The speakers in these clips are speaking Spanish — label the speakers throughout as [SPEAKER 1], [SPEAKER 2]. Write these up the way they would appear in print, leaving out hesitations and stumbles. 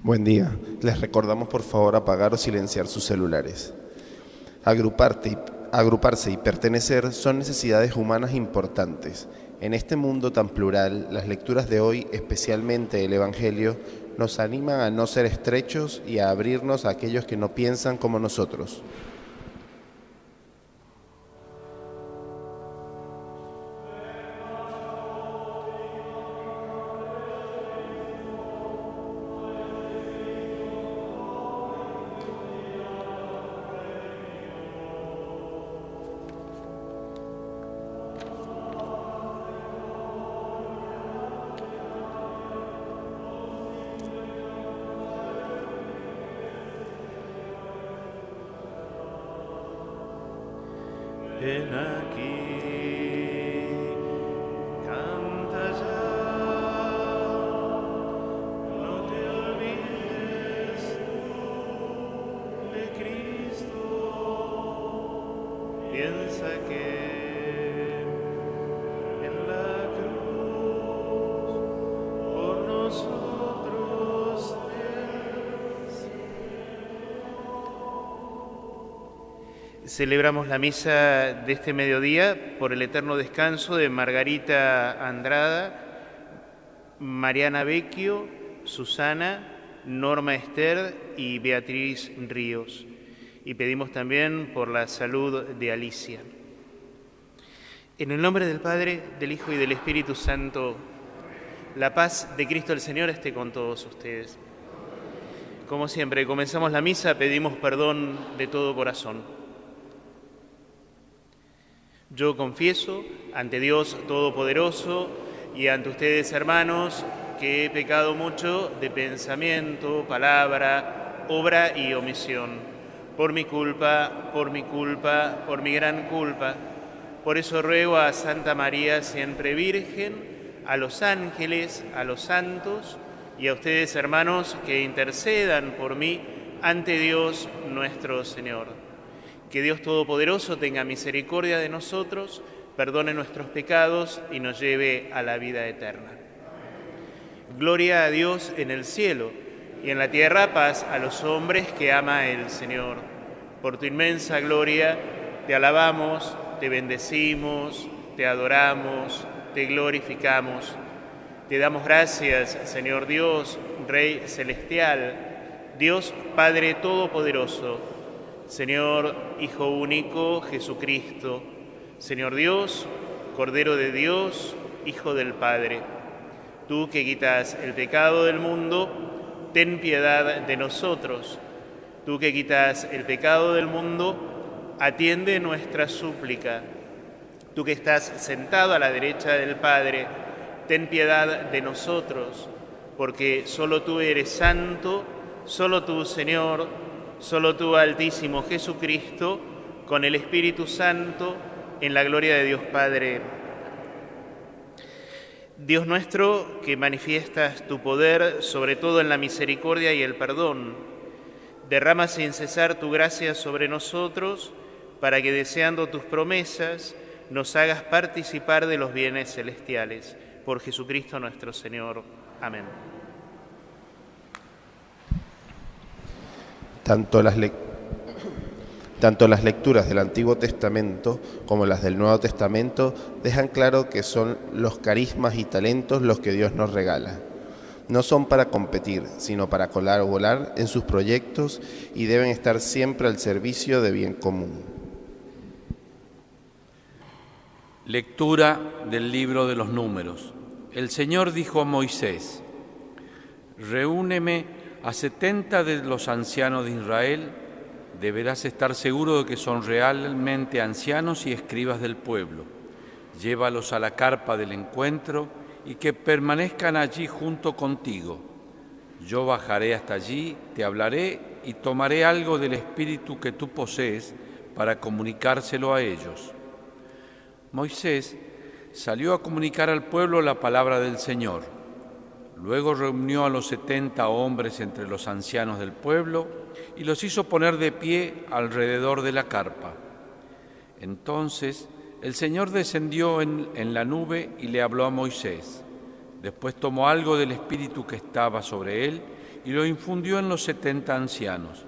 [SPEAKER 1] Buen día. Les recordamos por favor apagar o silenciar sus celulares. Agruparse y pertenecer son necesidades humanas importantes. En este mundo tan plural, las lecturas de hoy, especialmente el Evangelio, nos animan a no ser estrechos y a abrirnos a aquellos que no piensan como nosotros.
[SPEAKER 2] Ven aquí, canta ya, no te olvides tú de Cristo, piensa que en la cruz por nosotros Celebramos la misa de este mediodía por el eterno descanso de Margarita Andrada, Mariana Vecchio, Susana, Norma Esther y Beatriz Ríos. Y pedimos también por la salud de Alicia. En el nombre del Padre, del Hijo y del Espíritu Santo, la paz de Cristo el Señor esté con todos ustedes. Como siempre, comenzamos la misa, pedimos perdón de todo corazón. Yo confieso ante Dios Todopoderoso y ante ustedes, hermanos, que he pecado mucho de pensamiento, palabra, obra y omisión. Por mi culpa, por mi gran culpa. Por eso ruego a Santa María, siempre Virgen, a los ángeles, a los santos y a ustedes, hermanos, que intercedan por mí ante Dios nuestro Señor. Que Dios Todopoderoso tenga misericordia de nosotros, perdone nuestros pecados y nos lleve a la vida eterna. Gloria a Dios en el cielo y en la tierra paz a los hombres que ama el Señor. Por tu inmensa gloria te alabamos, te bendecimos, te adoramos, te glorificamos. Te damos gracias, Señor Dios, Rey celestial, Dios Padre Todopoderoso, Señor Hijo único, Jesucristo, Señor Dios, Cordero de Dios, Hijo del Padre. Tú que quitas el pecado del mundo, ten piedad de nosotros. Tú que quitas el pecado del mundo, atiende nuestra súplica. Tú que estás sentado a la derecha del Padre, ten piedad de nosotros, porque solo tú eres santo, solo tú, Señor, solo tú, Altísimo Jesucristo, con el Espíritu Santo, en la gloria de Dios Padre. Dios nuestro, que manifiestas tu poder, sobre todo en la misericordia y el perdón, derrama sin cesar tu gracia sobre nosotros, para que, deseando tus promesas, nos hagas participar de los bienes celestiales. Por Jesucristo nuestro Señor. Amén.
[SPEAKER 1] Tanto las lecturas del Antiguo Testamento como las del Nuevo Testamento dejan claro que son los carismas y talentos los que Dios nos regala. No son para competir, sino para colaborar en sus proyectos y deben estar siempre al servicio de bien común.
[SPEAKER 3] Lectura del libro de los Números. El Señor dijo a Moisés: reúneme a 70 de los ancianos de Israel. Deberás estar seguro de que son realmente ancianos y escribas del pueblo. Llévalos a la carpa del encuentro y que permanezcan allí junto contigo. Yo bajaré hasta allí, te hablaré y tomaré algo del espíritu que tú posees para comunicárselo a ellos. Moisés salió a comunicar al pueblo la palabra del Señor. Luego reunió a los 70 hombres entre los ancianos del pueblo y los hizo poner de pie alrededor de la carpa. Entonces el Señor descendió en la nube y le habló a Moisés. Después tomó algo del espíritu que estaba sobre él y lo infundió en los 70 ancianos.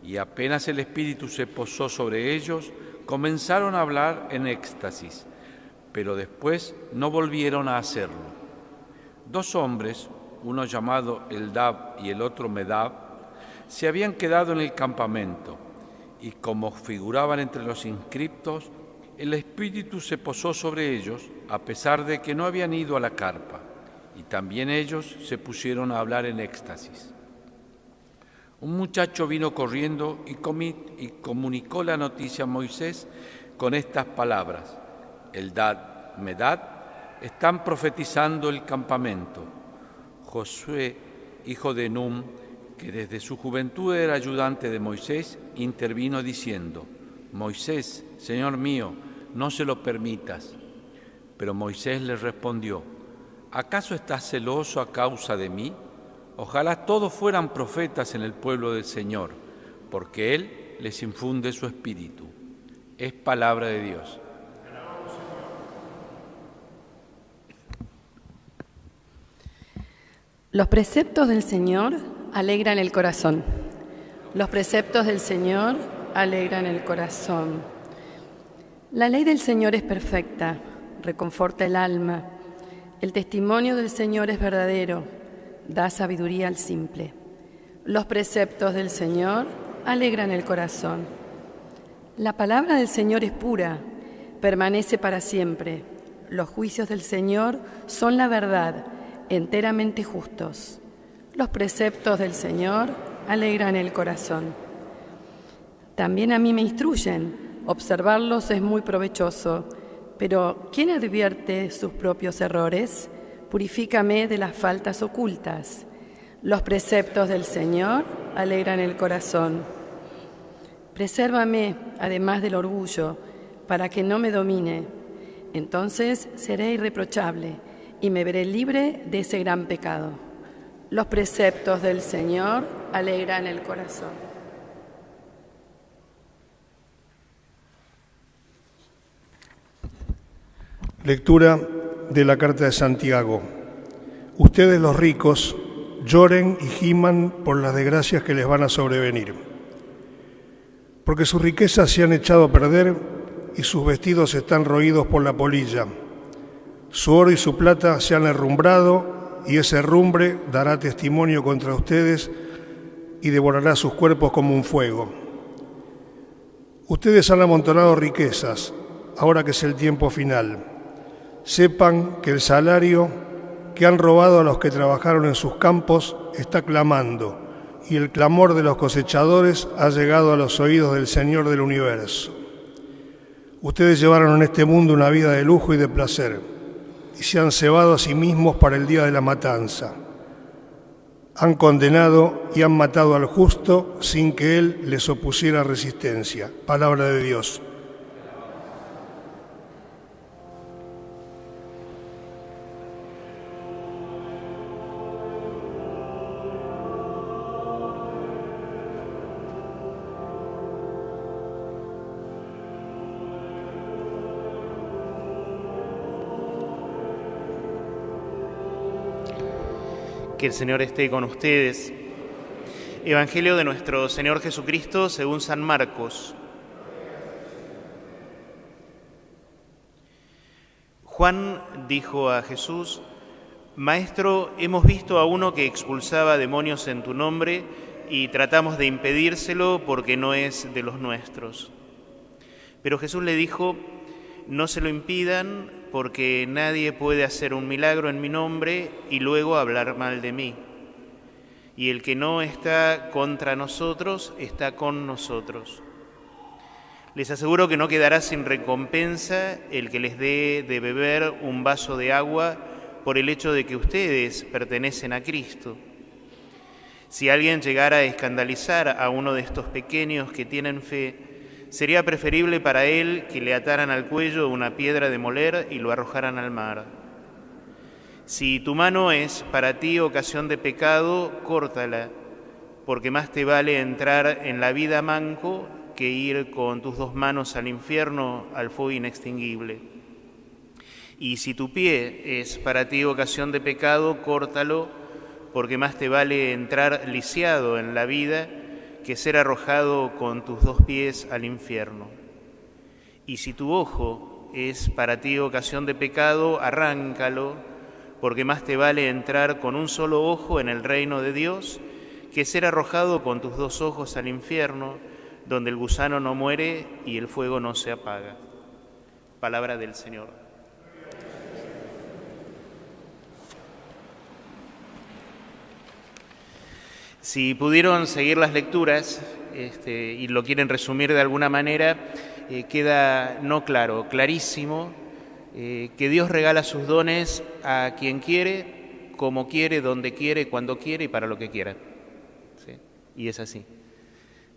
[SPEAKER 3] Y apenas el Espíritu se posó sobre ellos, comenzaron a hablar en éxtasis, pero después no volvieron a hacerlo. 2 hombres, uno llamado Eldad y el otro Medad, se habían quedado en el campamento, y como figuraban entre los inscriptos, el Espíritu se posó sobre ellos, a pesar de que no habían ido a la carpa, y también ellos se pusieron a hablar en éxtasis. Un muchacho vino corriendo y comunicó la noticia a Moisés con estas palabras: Eldad, Medad, están profetizando el campamento. Josué, hijo de Num, que desde su juventud era ayudante de Moisés, intervino diciendo: Moisés, Señor mío, no se lo permitas. Pero Moisés le respondió: ¿acaso estás celoso a causa de mí? Ojalá todos fueran profetas en el pueblo del Señor, porque Él les infunde su espíritu. Es palabra de Dios.
[SPEAKER 4] Los preceptos del Señor alegran el corazón. Los preceptos del Señor alegran el corazón. La ley del Señor es perfecta, reconforta el alma. El testimonio del Señor es verdadero, da sabiduría al simple. Los preceptos del Señor alegran el corazón. La palabra del Señor es pura, permanece para siempre. Los juicios del Señor son la verdad, enteramente justos. Los preceptos del Señor alegran el corazón. También a mí me instruyen, observarlos es muy provechoso, pero ¿quién advierte sus propios errores? Purifícame de las faltas ocultas. Los preceptos del Señor alegran el corazón. Presérvame, además del orgullo, para que no me domine. Entonces seré irreprochable y me veré libre de ese gran pecado. Los preceptos del Señor alegran el corazón.
[SPEAKER 5] Lectura de la carta de Santiago. Ustedes los ricos lloren y giman por las desgracias que les van a sobrevenir, porque sus riquezas se han echado a perder y sus vestidos están roídos por la polilla. Su oro y su plata se han herrumbrado y ese herrumbre dará testimonio contra ustedes y devorará sus cuerpos como un fuego. Ustedes han amontonado riquezas, ahora que es el tiempo final. Sepan que el salario que han robado a los que trabajaron en sus campos está clamando, y el clamor de los cosechadores ha llegado a los oídos del Señor del universo. Ustedes llevaron en este mundo una vida de lujo y de placer, y se han cebado a sí mismos para el día de la matanza. Han condenado y han matado al justo sin que él les opusiera resistencia. Palabra de Dios.
[SPEAKER 2] Que el Señor esté con ustedes. Evangelio de nuestro Señor Jesucristo según San Marcos. Juan dijo a Jesús: Maestro, hemos visto a uno que expulsaba demonios en tu nombre y tratamos de impedírselo porque no es de los nuestros. Pero Jesús le dijo: No se lo impidan, porque nadie puede hacer un milagro en mi nombre y luego hablar mal de mí. Y el que no está contra nosotros, está con nosotros. Les aseguro que no quedará sin recompensa el que les dé de beber un vaso de agua por el hecho de que ustedes pertenecen a Cristo. Si alguien llegara a escandalizar a uno de estos pequeños que tienen fe, sería preferible para él que le ataran al cuello una piedra de moler y lo arrojaran al mar. Si tu mano es para ti ocasión de pecado, córtala, porque más te vale entrar en la vida manco que ir con tus 2 manos al infierno, al fuego inextinguible. Y si tu pie es para ti ocasión de pecado, córtalo, porque más te vale entrar lisiado en la vida que ser arrojado con tus 2 pies al infierno. Y si tu ojo es para ti ocasión de pecado, arráncalo, porque más te vale entrar con un solo ojo en el reino de Dios que ser arrojado con tus 2 ojos al infierno, donde el gusano no muere y el fuego no se apaga. Palabra del Señor. Si pudieron seguir las lecturas y lo quieren resumir de alguna manera, queda no claro, clarísimo, que Dios regala sus dones a quien quiere, como quiere, donde quiere, cuando quiere y para lo que quiera. ¿Sí? Y es así.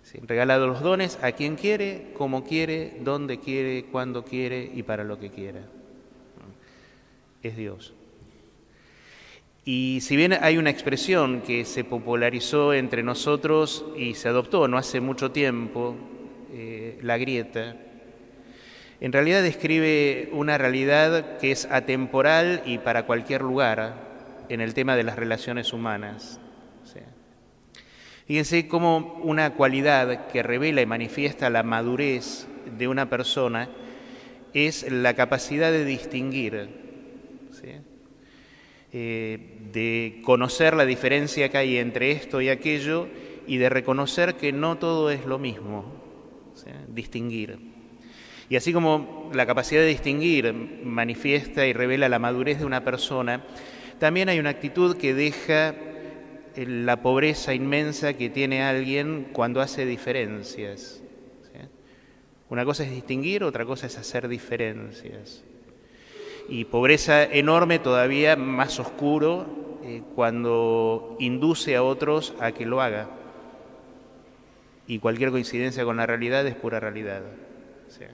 [SPEAKER 2] ¿Sí? Regala los dones a quien quiere, como quiere, donde quiere, cuando quiere y para lo que quiera. Es Dios. Y si bien hay una expresión que se popularizó entre nosotros y se adoptó no hace mucho tiempo, la grieta, en realidad describe una realidad que es atemporal y para cualquier lugar en el tema de las relaciones humanas. ¿Sí? Fíjense cómo una cualidad que revela y manifiesta la madurez de una persona es la capacidad de distinguir, ¿sí? De conocer la diferencia que hay entre esto y aquello y de reconocer que no todo es lo mismo, ¿sí? Distinguir. Y así como la capacidad de distinguir manifiesta y revela la madurez de una persona, también hay una actitud que deja la pobreza inmensa que tiene alguien cuando hace diferencias, ¿sí? Una cosa es distinguir, otra cosa es hacer diferencias. Y pobreza enorme, todavía más oscuro, cuando induce a otros a que lo haga. Y cualquier coincidencia con la realidad es pura realidad. ¿Sí?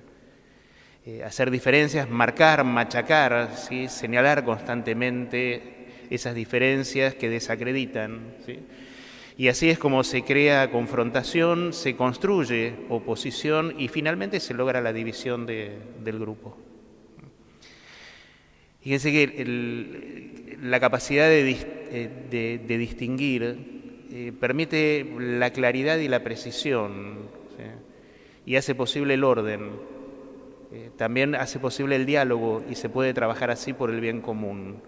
[SPEAKER 2] Hacer diferencias, marcar, machacar, ¿sí? Señalar constantemente esas diferencias que desacreditan, ¿sí? Y así es como se crea confrontación, se construye oposición y finalmente se logra la división del grupo. Fíjense que la capacidad de distinguir permite la claridad y la precisión, ¿sí? Y hace posible el orden, también hace posible el diálogo y se puede trabajar así por el bien común.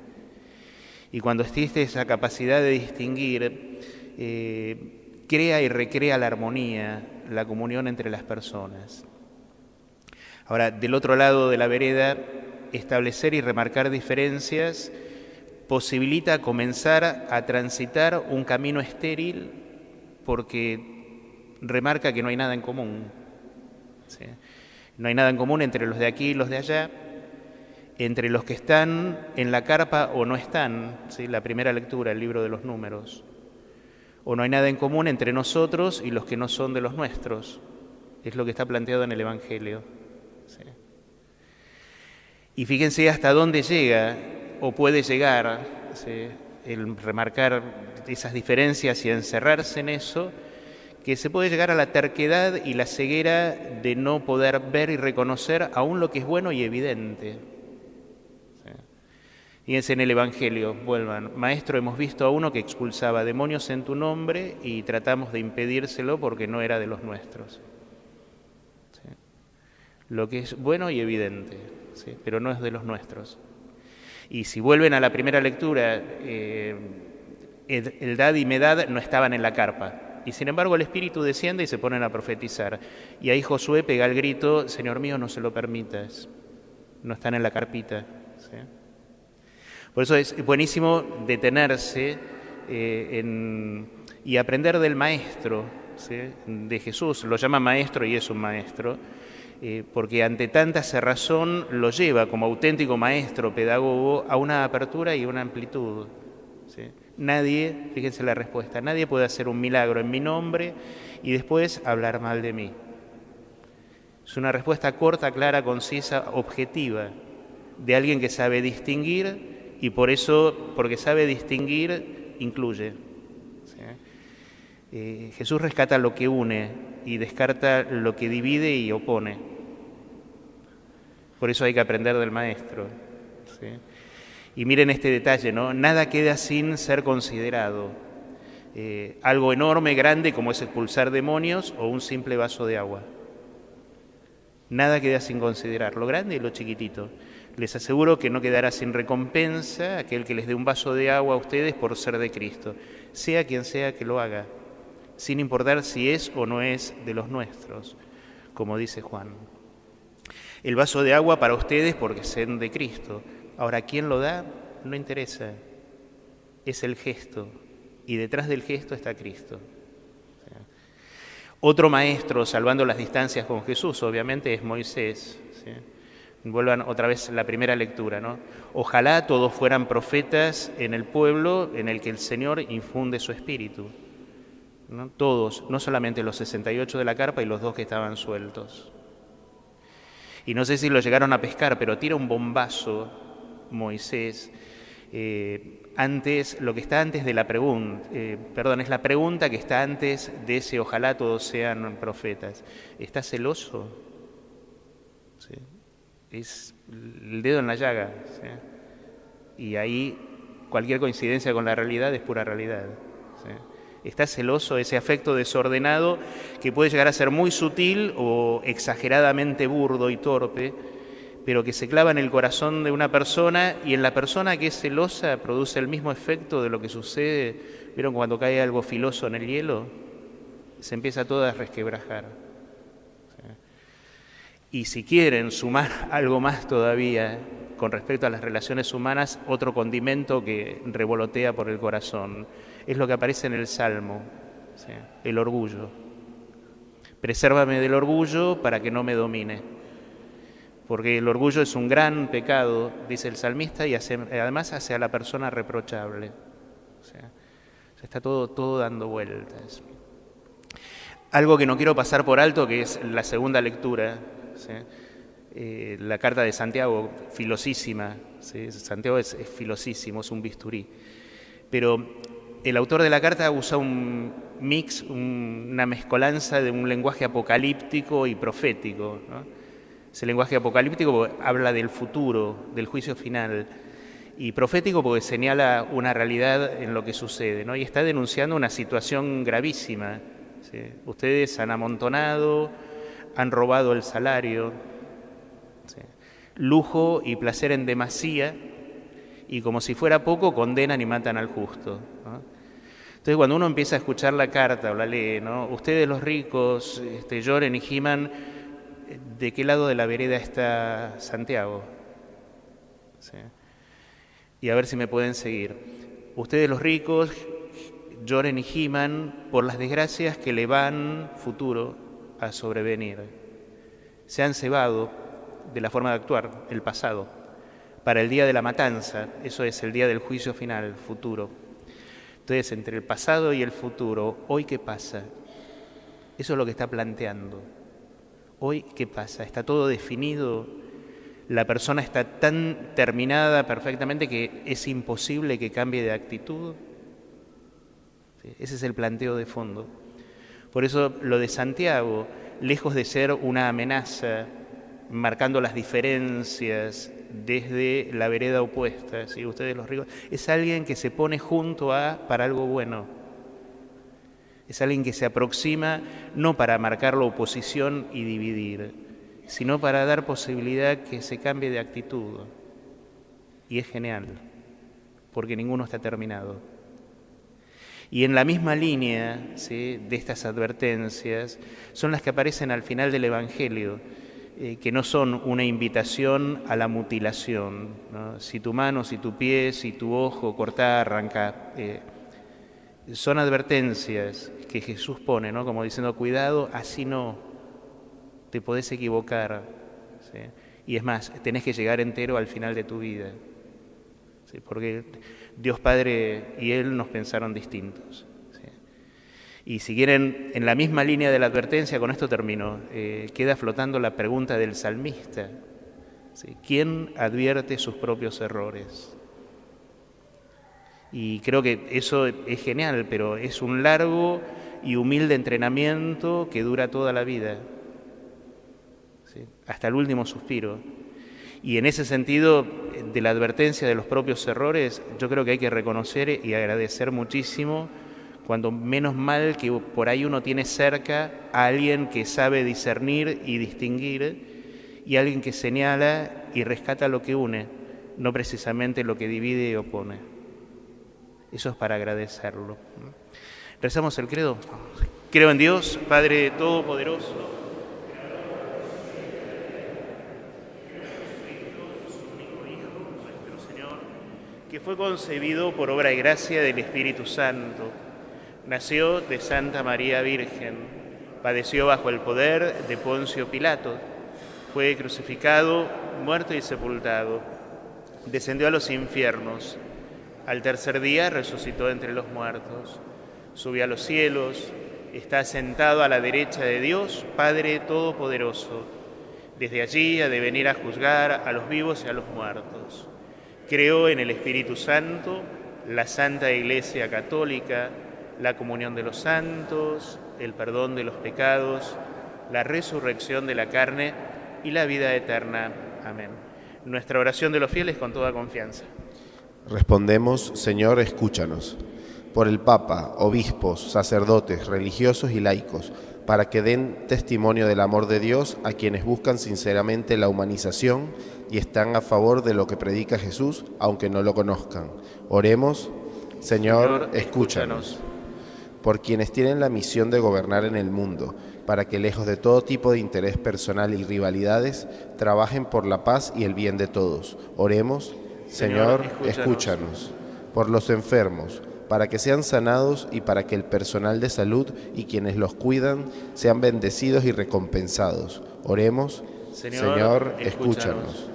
[SPEAKER 2] Y cuando existe esa capacidad de distinguir, crea y recrea la armonía, la comunión entre las personas. Ahora, del otro lado de la vereda, establecer y remarcar diferencias posibilita comenzar a transitar un camino estéril porque remarca que no hay nada en común. ¿Sí? No hay nada en común entre los de aquí y los de allá, entre los que están en la carpa o no están, ¿sí? La primera lectura, el libro de los Números. O no hay nada en común entre nosotros y los que no son de los nuestros. Es lo que está planteado en el Evangelio. ¿Sí? Y fíjense hasta dónde llega o puede llegar, ¿sí? El remarcar esas diferencias y encerrarse en eso, que se puede llegar a la terquedad y la ceguera de no poder ver y reconocer aún lo que es bueno y evidente. ¿Sí? Fíjense en el Evangelio, vuelvan, Maestro, hemos visto a uno que expulsaba demonios en tu nombre y tratamos de impedírselo porque no era de los nuestros. ¿Sí? Lo que es bueno y evidente. ¿Sí? Pero no es de los nuestros. Y si vuelven a la primera lectura, Eldad y Medad no estaban en la carpa, y sin embargo el Espíritu desciende y se ponen a profetizar. Y ahí Josué pega el grito, Señor mío, no se lo permitas, no están en la carpita. ¿Sí? Por eso es buenísimo detenerse y aprender del Maestro, ¿sí? De Jesús. Lo llama Maestro y es un Maestro. Porque ante tanta cerrazón lo lleva como auténtico maestro, pedagogo, a una apertura y una amplitud. ¿Sí? Nadie, fíjense la respuesta, nadie puede hacer un milagro en mi nombre y después hablar mal de mí. Es una respuesta corta, clara, concisa, objetiva, de alguien que sabe distinguir y por eso, porque sabe distinguir, incluye. ¿Sí? Jesús rescata lo que une y descarta lo que divide y opone. Por eso hay que aprender del Maestro. ¿Sí? Y miren este detalle, ¿no? Nada queda sin ser considerado. Algo enorme, grande, como es expulsar demonios o un simple vaso de agua. Nada queda sin considerar, lo grande y lo chiquitito. Les aseguro que no quedará sin recompensa aquel que les dé un vaso de agua a ustedes por ser de Cristo, sea quien sea que lo haga, sin importar si es o no es de los nuestros, como dice Juan. El vaso de agua para ustedes porque sean de Cristo. Ahora, ¿quién lo da? No interesa. Es el gesto, y detrás del gesto está Cristo. Otro maestro, salvando las distancias con Jesús, obviamente, es Moisés. ¿Sí? Vuelvan otra vez la primera lectura, ¿no? Ojalá todos fueran profetas en el pueblo en el que el Señor infunde su espíritu, ¿no? Todos, no solamente los 68 de la carpa y los 2 que estaban sueltos. Y no sé si lo llegaron a pescar, pero tira un bombazo Moisés, antes, lo que está antes de la pregunta, es la pregunta que está antes de ese ojalá todos sean profetas. ¿Estás celoso? ¿Sí? Es el dedo en la llaga, ¿sí? Y ahí cualquier coincidencia con la realidad es pura realidad, ¿sí? ¿Estás celoso? Ese afecto desordenado que puede llegar a ser muy sutil o exageradamente burdo y torpe, pero que se clava en el corazón de una persona, y en la persona que es celosa produce el mismo efecto de lo que sucede. ¿Vieron cuando cae algo filoso en el hielo? Se empieza todo a resquebrajar. Y si quieren sumar algo más todavía con respecto a las relaciones humanas, otro condimento que revolotea por el corazón es lo que aparece en el Salmo, ¿sí? El orgullo. Presérvame del orgullo para que no me domine. Porque el orgullo es un gran pecado, dice el salmista, y además hace a la persona reprochable. O sea, está todo dando vueltas. Algo que no quiero pasar por alto, que es la segunda lectura, ¿sí? La carta de Santiago, filosísima, ¿sí? Santiago es filosísimo, es un bisturí. Pero el autor de la carta usa un mix, una mezcolanza de un lenguaje apocalíptico y profético, ¿no? Ese lenguaje apocalíptico habla del futuro, del juicio final, y profético porque señala una realidad en lo que sucede, ¿no? Y está denunciando una situación gravísima, ¿sí? Ustedes han amontonado, han robado el salario, ¿sí? Lujo y placer en demasía, y como si fuera poco, condenan y matan al justo, ¿no? Entonces, cuando uno empieza a escuchar la carta o la lee, ¿no? Ustedes los ricos lloren y giman, ¿de qué lado de la vereda está Santiago? ¿Sí? Y a ver si me pueden seguir. Ustedes los ricos lloren y giman por las desgracias que le van futuro a sobrevenir. Se han cebado de la forma de actuar, el pasado, para el día de la matanza, eso es el día del juicio final, futuro. Entonces, entre el pasado y el futuro, ¿hoy qué pasa? Eso es lo que está planteando. Hoy, ¿qué pasa? Está todo definido, la persona está tan terminada perfectamente que es imposible que cambie de actitud. ¿Sí? Ese es el planteo de fondo. Por eso lo de Santiago, lejos de ser una amenaza, marcando las diferencias desde la vereda opuesta, ¿sí? Ustedes los ricos, es alguien que se pone junto para algo bueno. Es alguien que se aproxima no para marcar la oposición y dividir, sino para dar posibilidad que se cambie de actitud. Y es genial, porque ninguno está terminado. Y en la misma línea, ¿sí?, de estas advertencias son las que aparecen al final del Evangelio, que no son una invitación a la mutilación, ¿no? Si tu mano, si tu pie, si tu ojo, cortá, arrancá. Son advertencias que Jesús pone, ¿no? Como diciendo, cuidado, así no, te podés equivocar, ¿sí? Y es más, tenés que llegar entero al final de tu vida, ¿sí? Porque Dios Padre y Él nos pensaron distintos, ¿sí? Y si quieren, en la misma línea de la advertencia, con esto termino, queda flotando la pregunta del salmista, ¿sí? ¿Quién advierte sus propios errores? Y creo que eso es genial, pero es un largo y humilde entrenamiento que dura toda la vida, ¿sí?, hasta el último suspiro. Y en ese sentido, de la advertencia de los propios errores, yo creo que hay que reconocer y agradecer muchísimo, cuando menos mal que por ahí uno tiene cerca a alguien que sabe discernir y distinguir, y alguien que señala y rescata lo que une, no precisamente lo que divide y opone. Eso es para agradecerlo. Rezamos el credo. Creo en Dios, Padre Todopoderoso, que fue concebido por obra y gracia del Espíritu Santo. Nació de Santa María Virgen, padeció bajo el poder de Poncio Pilato, fue crucificado, muerto y sepultado, descendió a los infiernos, al tercer día resucitó entre los muertos, subió a los cielos, está sentado a la derecha de Dios, Padre Todopoderoso. Desde allí ha de venir a juzgar a los vivos y a los muertos. Creo en el Espíritu Santo, la Santa Iglesia Católica, la comunión de los santos, el perdón de los pecados, la resurrección de la carne y la vida eterna. Amén. Nuestra oración de los fieles con toda confianza.
[SPEAKER 1] Respondemos, Señor, escúchanos. Por el Papa, obispos, sacerdotes, religiosos y laicos, para que den testimonio del amor de Dios a quienes buscan sinceramente la humanización y están a favor de lo que predica Jesús, aunque no lo conozcan. Oremos, Señor, escúchanos. Por quienes tienen la misión de gobernar en el mundo, para que lejos de todo tipo de interés personal y rivalidades, trabajen por la paz y el bien de todos. Oremos, Señor, escúchanos. Por los enfermos, para que sean sanados y para que el personal de salud y quienes los cuidan sean bendecidos y recompensados. Oremos, Señor, escúchanos.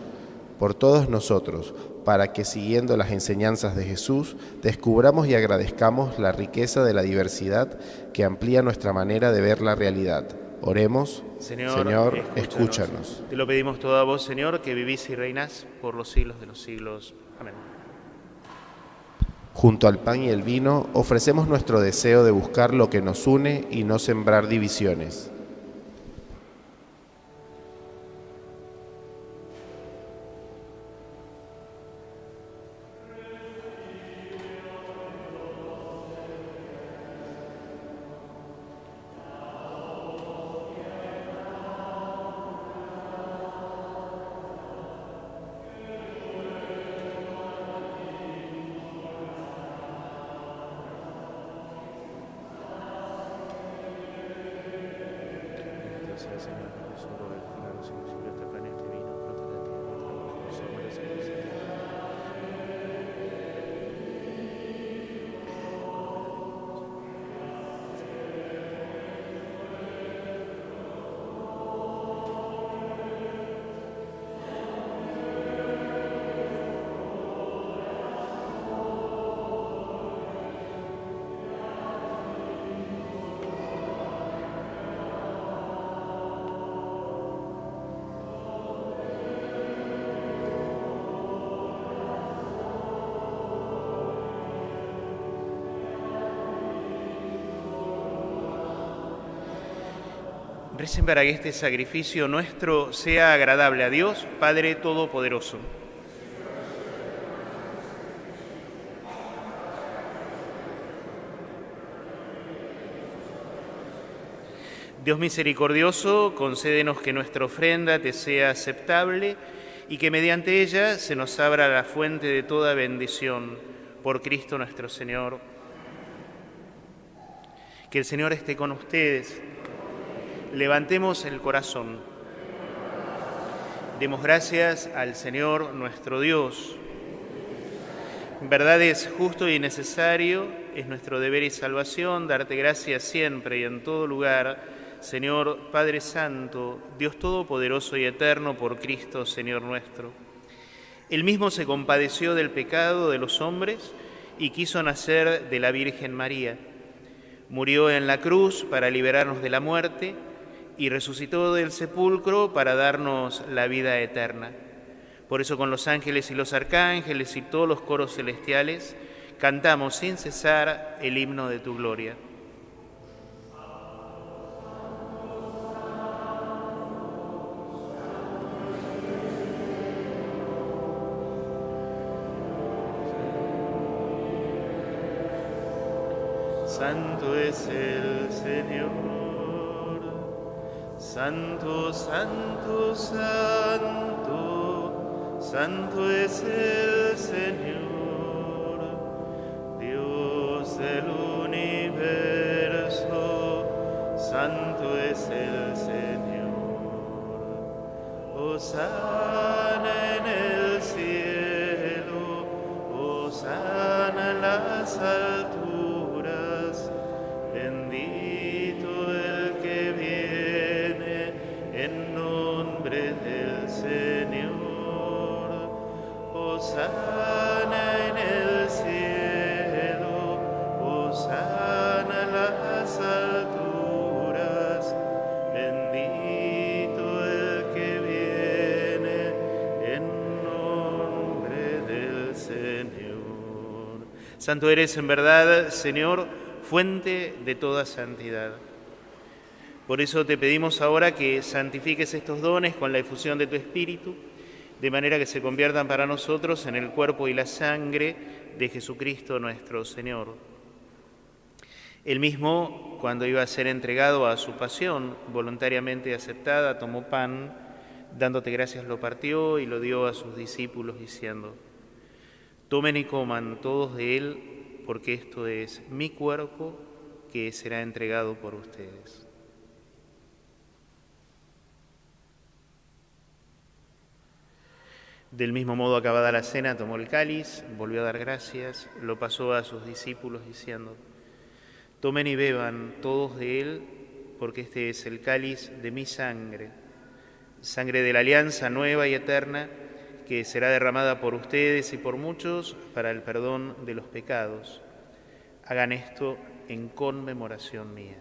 [SPEAKER 1] Por todos nosotros, para que siguiendo las enseñanzas de Jesús, descubramos y agradezcamos la riqueza de la diversidad que amplía nuestra manera de ver la realidad. Oremos, Señor, escúchanos.
[SPEAKER 2] Te lo pedimos todo a vos, Señor, que vivís y reinás por los siglos de los siglos. Amén.
[SPEAKER 1] Junto al pan y el vino, ofrecemos nuestro deseo de buscar lo que nos une y no sembrar divisiones.
[SPEAKER 2] Recen para que este sacrificio nuestro sea agradable a Dios, Padre Todopoderoso. Dios misericordioso, concédenos que nuestra ofrenda te sea aceptable y que mediante ella se nos abra la fuente de toda bendición. Por Cristo nuestro Señor. Que el Señor esté con ustedes. Levantemos el corazón. Demos gracias al Señor nuestro Dios. En verdad es justo y necesario, es nuestro deber y salvación, darte gracias siempre y en todo lugar, Señor Padre Santo, Dios Todopoderoso y Eterno, por Cristo, Señor nuestro. Él mismo se compadeció del pecado de los hombres y quiso nacer de la Virgen María. Murió en la cruz para liberarnos de la muerte y resucitó del sepulcro para darnos la vida eterna. Por eso con los ángeles y los arcángeles y todos los coros celestiales cantamos sin cesar el himno de tu gloria. Santo es el Señor. Santo, santo, santo, santo es el Señor, Dios del universo, santo es el Señor. Hosana en el cielo, hosana en las alturas, bendito el que viene en nombre del Señor. Hosana en el cielo, hosana en las alturas, bendito el que viene en nombre del Señor. Santo eres en verdad, Señor, fuente de toda santidad. Por eso te pedimos ahora que santifiques estos dones con la efusión de tu Espíritu, de manera que se conviertan para nosotros en el cuerpo y la sangre de Jesucristo nuestro Señor. Él mismo, cuando iba a ser entregado a su pasión voluntariamente aceptada, tomó pan, dándote gracias lo partió y lo dio a sus discípulos diciendo: tomen y coman todos de él, porque esto es mi cuerpo que será entregado por ustedes. Del mismo modo, acabada la cena, tomó el cáliz, volvió a dar gracias, lo pasó a sus discípulos diciendo: tomen y beban todos de él, porque este es el cáliz de mi sangre, sangre de la alianza nueva y eterna, que será derramada por ustedes y por muchos para el perdón de los pecados. Hagan esto en conmemoración mía.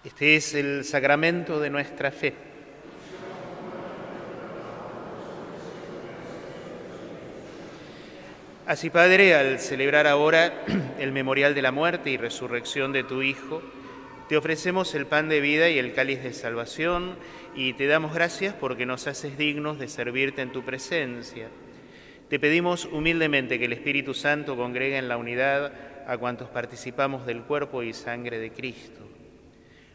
[SPEAKER 2] Este es el sacramento de nuestra fe. Así, Padre, al celebrar ahora el memorial de la muerte y resurrección de tu Hijo, te ofrecemos el pan de vida y el cáliz de salvación y te damos gracias porque nos haces dignos de servirte en tu presencia. Te pedimos humildemente que el Espíritu Santo congregue en la unidad a cuantos participamos del cuerpo y sangre de Cristo.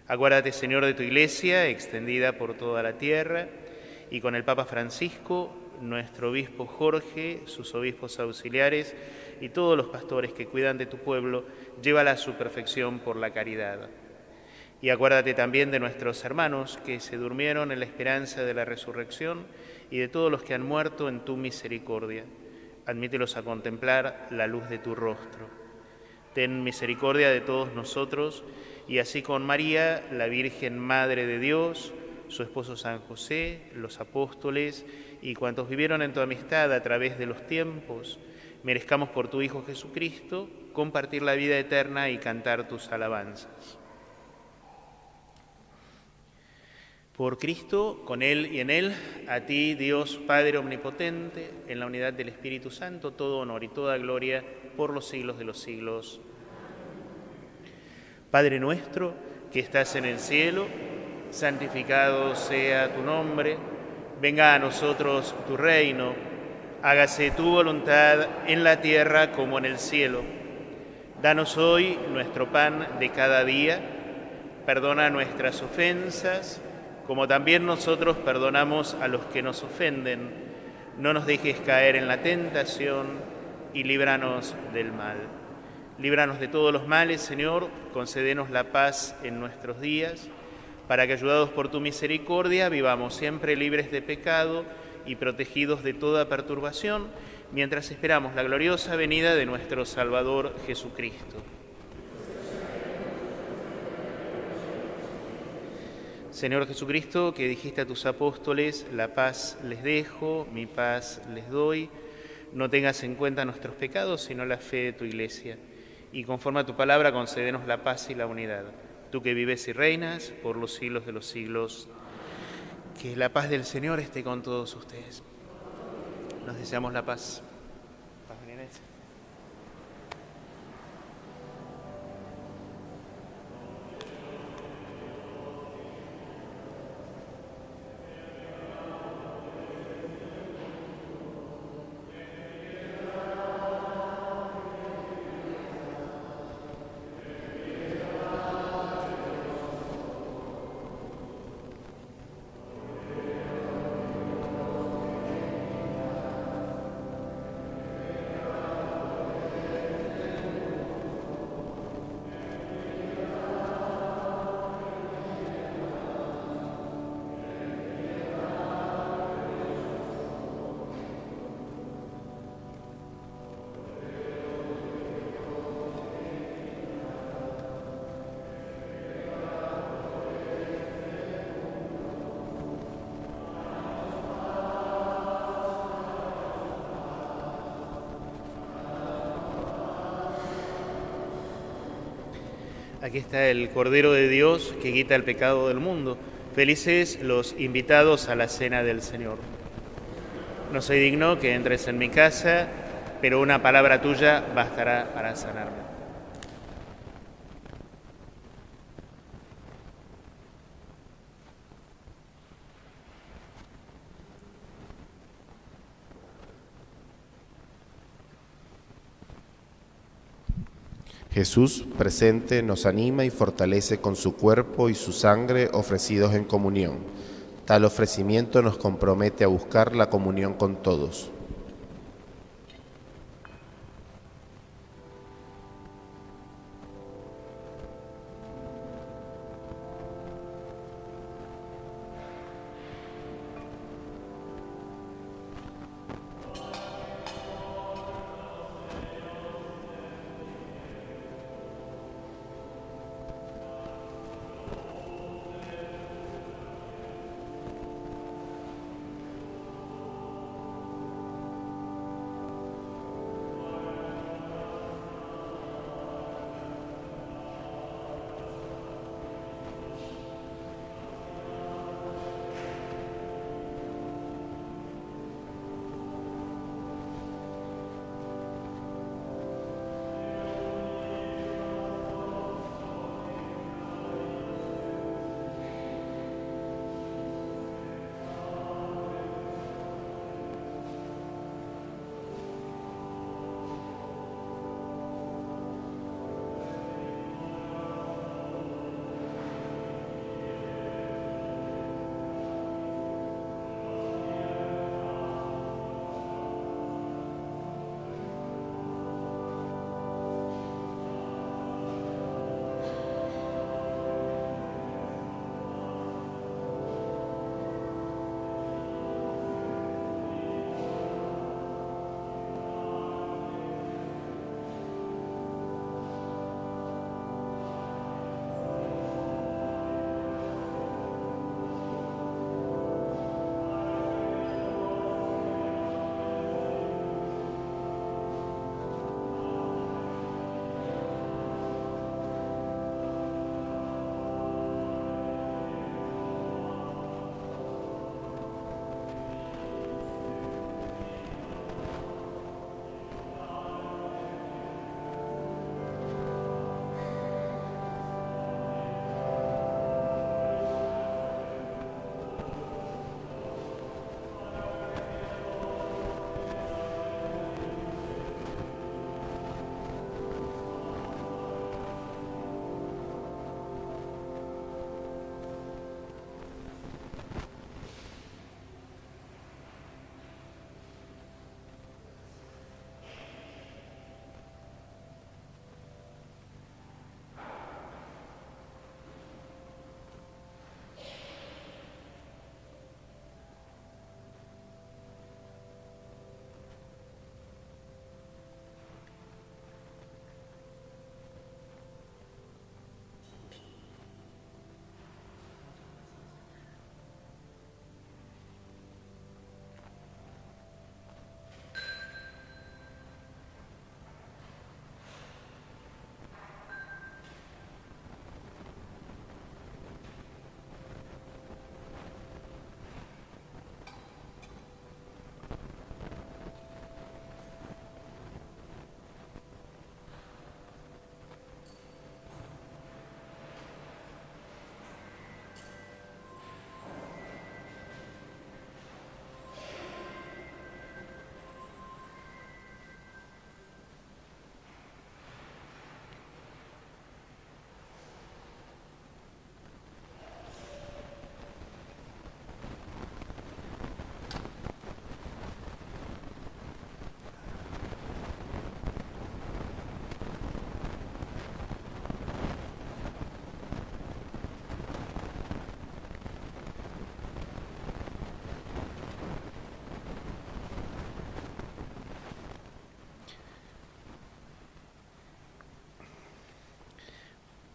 [SPEAKER 2] Acuérdate, Señor, de tu Iglesia, extendida por toda la tierra, y con el Papa Francisco, nuestro obispo Jorge, sus obispos auxiliares y todos los pastores que cuidan de tu pueblo, llévala a su perfección por la caridad. Y acuérdate también de nuestros hermanos que se durmieron en la esperanza de la resurrección y de todos los que han muerto en tu misericordia. Admítelos a contemplar la luz de tu rostro. Ten misericordia de todos nosotros, y así con María, la Virgen Madre de Dios, su esposo San José, los apóstoles y cuantos vivieron en tu amistad a través de los tiempos, merezcamos por tu Hijo Jesucristo compartir la vida eterna y cantar tus alabanzas. Por Cristo, con Él y en Él, a ti, Dios Padre Omnipotente, en la unidad del Espíritu Santo, todo honor y toda gloria por los siglos de los siglos. Padre nuestro, que estás en el cielo, santificado sea tu nombre, venga a nosotros tu reino, hágase tu voluntad en la tierra como en el cielo. Danos hoy nuestro pan de cada día, perdona nuestras ofensas, como también nosotros perdonamos a los que nos ofenden. No nos dejes caer en la tentación y líbranos del mal. Líbranos de todos los males, Señor, concédenos la paz en nuestros días, para que, ayudados por tu misericordia, vivamos siempre libres de pecado y protegidos de toda perturbación, mientras esperamos la gloriosa venida de nuestro Salvador Jesucristo. Señor Jesucristo, que dijiste a tus apóstoles: la paz les dejo, mi paz les doy, no tengas en cuenta nuestros pecados, sino la fe de tu Iglesia. Y conforme a tu palabra, concédenos la paz y la unidad. Tú que vives y reinas por los siglos de los siglos, que la paz del Señor esté con todos ustedes. Nos deseamos la paz. Paz, Inés. Aquí está el Cordero de Dios que quita el pecado del mundo. Felices los invitados a la cena del Señor. No soy digno que entres en mi casa, pero una palabra tuya bastará para sanarme.
[SPEAKER 1] Jesús presente nos anima y fortalece con su cuerpo y su sangre ofrecidos en comunión. Tal ofrecimiento nos compromete a buscar la comunión con todos.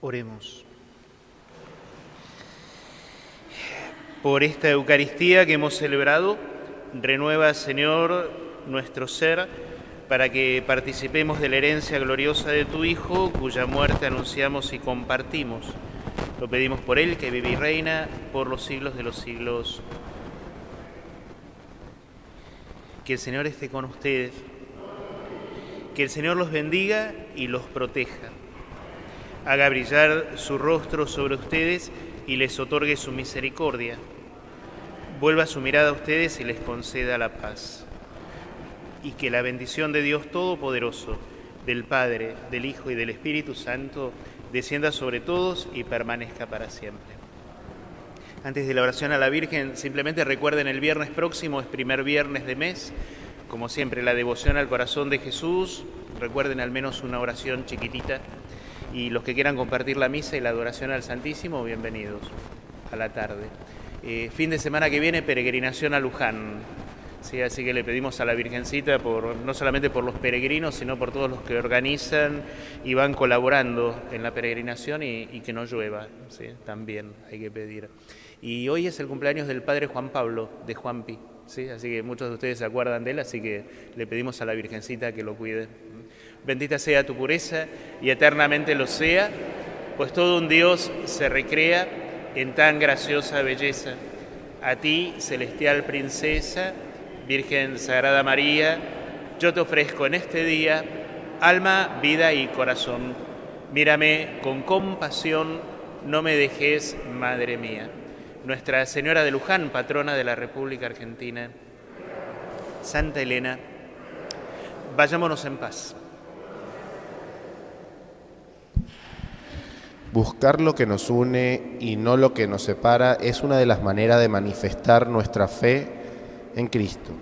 [SPEAKER 2] Oremos. Por esta Eucaristía que hemos celebrado, renueva, Señor, nuestro ser, para que participemos de la herencia gloriosa de tu Hijo, cuya muerte anunciamos y compartimos. Lo pedimos por Él, que vive y reina por los siglos de los siglos. Que el Señor esté con ustedes, que el Señor los bendiga y los proteja, haga brillar su rostro sobre ustedes y les otorgue su misericordia, vuelva su mirada a ustedes y les conceda la paz. Y que la bendición de Dios Todopoderoso, del Padre, del Hijo y del Espíritu Santo, descienda sobre todos y permanezca para siempre. Antes de la oración a la Virgen, simplemente recuerden, el viernes próximo es primer viernes de mes, como siempre, la devoción al corazón de Jesús. Recuerden al menos una oración chiquitita. Y los que quieran compartir la misa y la adoración al Santísimo, bienvenidos a la tarde. Fin de semana que viene, peregrinación a Luján. Sí, así que le pedimos a la Virgencita, no solamente por los peregrinos, sino por todos los que organizan y van colaborando en la peregrinación y que no llueva, ¿sí? También hay que pedir. Y hoy es el cumpleaños del Padre Juan Pablo, de Juanpi, ¿sí? Así que muchos de ustedes se acuerdan de él, así que le pedimos a la Virgencita que lo cuide. Bendita sea tu pureza y eternamente lo sea, pues todo un Dios se recrea en tan graciosa belleza. A ti, celestial princesa, Virgen Sagrada María, yo te ofrezco en este día alma, vida y corazón. Mírame con compasión, no me dejes, Madre mía. Nuestra Señora de Luján, patrona de la República Argentina, Santa Elena, vayámonos en paz.
[SPEAKER 1] Buscar lo que nos une y no lo que nos separa es una de las maneras de manifestar nuestra fe en Cristo.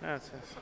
[SPEAKER 2] Gracias.